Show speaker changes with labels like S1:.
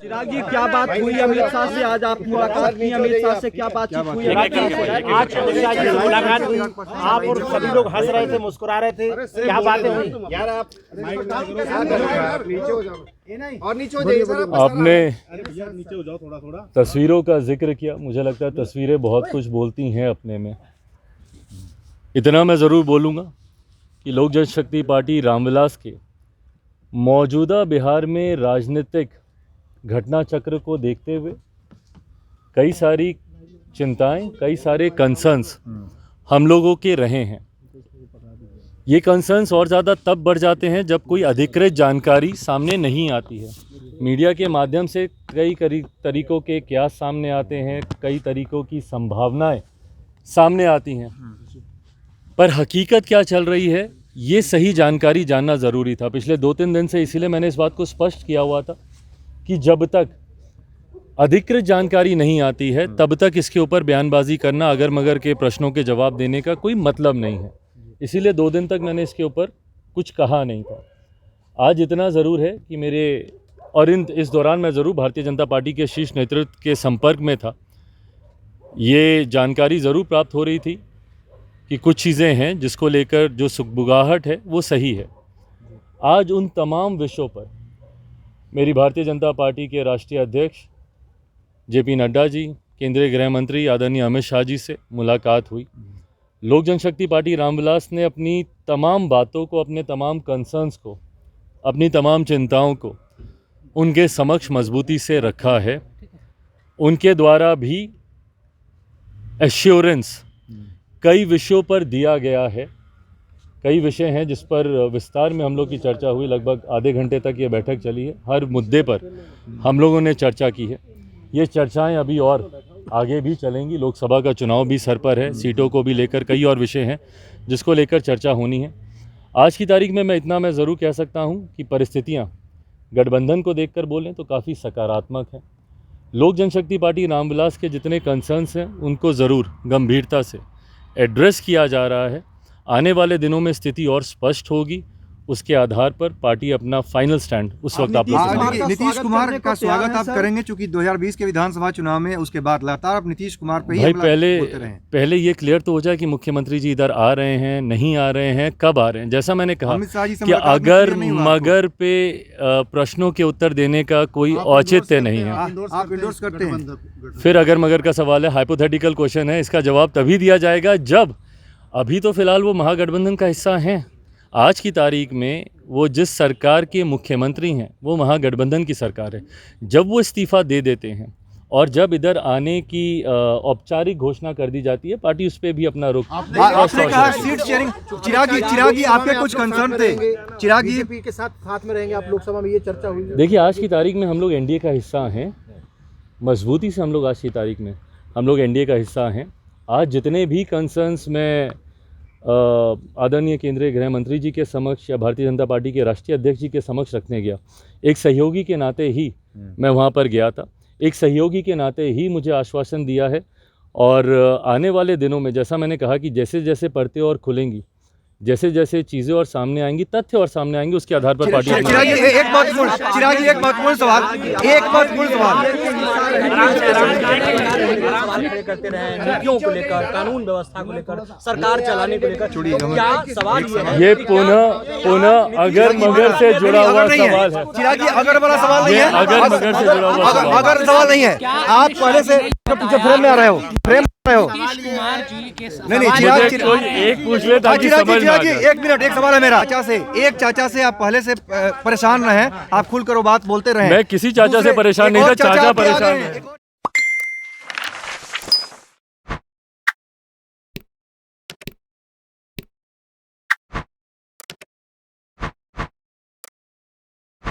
S1: चिराग जी, क्या बात हुई अमित शाह से? आज आप मुलाकात की, अमित शाह से क्या बातचीत हुई?
S2: आज अमित शाह जी से मुलाकात हुई, आप और सभी लोग हंस रहे थे, मुस्कुरा रहे थे, क्या बातें हुई? यार आप
S3: आपने तस्वीरों का जिक्र किया। मुझे लगता है तस्वीरें बहुत कुछ बोलती हैं अपने में। इतना मैं ज़रूर बोलूँगा कि लोक जनशक्ति पार्टी रामविलास के मौजूदा बिहार में राजनीतिक घटना चक्र को देखते हुए कई सारी चिंताएं, कई सारे कंसर्न्स हम लोगों के रहे हैं। ये कंसर्न्स और ज़्यादा तब बढ़ जाते हैं जब कोई अधिकृत जानकारी सामने नहीं आती है। मीडिया के माध्यम से कई तरीकों के कयास सामने आते हैं, कई तरीकों की संभावनाएं सामने आती हैं, पर हकीकत क्या चल रही है ये सही जानकारी जानना ज़रूरी था। पिछले 2-3 दिन से इसीलिए मैंने इस बात को स्पष्ट किया हुआ था कि जब तक अधिकृत जानकारी नहीं आती है तब तक इसके ऊपर बयानबाजी करना, अगर मगर के प्रश्नों के जवाब देने का कोई मतलब नहीं है। इसीलिए 2 दिन तक मैंने इसके ऊपर कुछ कहा नहीं था। आज इतना ज़रूर है कि इस दौरान मैं ज़रूर भारतीय जनता पार्टी के शीर्ष नेतृत्व के संपर्क में था। ये जानकारी ज़रूर प्राप्त हो रही थी कि कुछ चीज़ें हैं जिसको लेकर जो सुगबुगाहट है वो सही है। आज उन तमाम विषयों पर मेरी भारतीय जनता पार्टी के राष्ट्रीय अध्यक्ष JP नड्डा जी, केंद्रीय गृह मंत्री आदरणीय अमित शाह जी से मुलाकात हुई। लोक जनशक्ति पार्टी रामविलास ने अपनी तमाम बातों को, अपने तमाम कंसर्न्स को, अपनी तमाम चिंताओं को उनके समक्ष मजबूती से रखा है। उनके द्वारा भी एश्योरेंस कई विषयों पर दिया गया है। कई विषय हैं जिस पर विस्तार में हम लोग की चर्चा हुई। लगभग आधे घंटे तक ये बैठक चली है। हर मुद्दे पर हम लोगों ने चर्चा की है। ये चर्चाएं अभी और आगे भी चलेंगी। लोकसभा का चुनाव भी सर पर है, सीटों को भी लेकर कई और विषय हैं जिसको लेकर चर्चा होनी है। आज की तारीख में मैं ज़रूर कह सकता हूं कि परिस्थितियां गठबंधन को देखकर बोलें तो काफ़ी सकारात्मक है। लोक जनशक्ति पार्टी रामविलास के जितने कंसर्न्स हैं उनको ज़रूर गंभीरता से एड्रेस किया जा रहा है। आने वाले दिनों में स्थिति और स्पष्ट होगी। उसके आधार पर पार्टी अपना फाइनल स्टैंड उस वक्त आप
S4: नीतीश कुमार का स्वागत आप करेंगे चूंकि 2020 के विधानसभा चुनाव में उसके बाद लगातार आप नीतीश कुमार पे ही
S3: पहले ये क्लियर तो हो जाए कि मुख्यमंत्री जी इधर आ रहे हैं, नहीं आ रहे हैं, कब आ रहे हैं। जैसा मैंने कहा कि अगर मगर पे प्रश्नों के उत्तर देने का कोई औचित्य नहीं है।
S4: आप इंडोर्स करते हैं?
S3: फिर अगर मगर का सवाल है, हाइपोथेटिकल क्वेश्चन है, इसका जवाब तभी दिया जाएगा जब, अभी तो फिलहाल वो महागठबंधन का हिस्सा हैं। आज की तारीख में वो जिस सरकार के मुख्यमंत्री हैं वो महागठबंधन की सरकार है। जब वो इस्तीफ़ा दे देते हैं और जब इधर आने की औपचारिक घोषणा कर दी जाती है, पार्टी उस पर भी अपना रुख।
S4: आपने कहा सीट शेयरिंग, चिराग जी आपके कुछ कंसर्न थे, चिराग जी
S2: बीजेपी के साथ में रहेंगे आप लोकसभा में, ये चर्चा हुई।
S3: देखिए, आज की तारीख में हम लोग NDA का हिस्सा हैं। मजबूती से हम लोग आज की तारीख में हम लोग NDA का हिस्सा हैं। आज जितने भी कंसर्न्स में आदरणीय केंद्रीय गृह मंत्री जी के समक्ष या भारतीय जनता पार्टी के राष्ट्रीय अध्यक्ष जी के समक्ष रखने गया, एक सहयोगी के नाते ही मैं वहाँ पर गया था। एक सहयोगी के नाते ही मुझे आश्वासन दिया है और आने वाले दिनों में, जैसा मैंने कहा कि जैसे जैसे परतें और खुलेंगी, जैसे जैसे चीज़ें और सामने आएंगी, तथ्य और सामने आएंगे, उसके आधार पर पार्टी।
S4: चिराग जी एक महत्वपूर्ण सवाल
S1: करते रहे नीतियों को लेकर, कानून व्यवस्था को लेकर, सरकार चलाने को लेकर, क्या सवाल
S3: ये पुनः अगर मगर से जुड़ा हुआ सवाल है।
S4: चिराग जी अगर वाला सवाल नहीं है,
S3: अगर मगर से जुड़ा हुआ
S4: अगर सवाल नहीं है, आप पहले से पीछे फ्रेम में आ रहे हो, नहीं चिराग
S3: एक पूछ ले ताकि समझ में आ जाए।
S4: 1 मिनट, एक सवाल है मेरा। चाचा से आप पहले से परेशान रहे, आप खुल कर बात बोलते रहे।
S3: मैं किसी चाचा से परेशान नहीं था, चाचा परेशान है।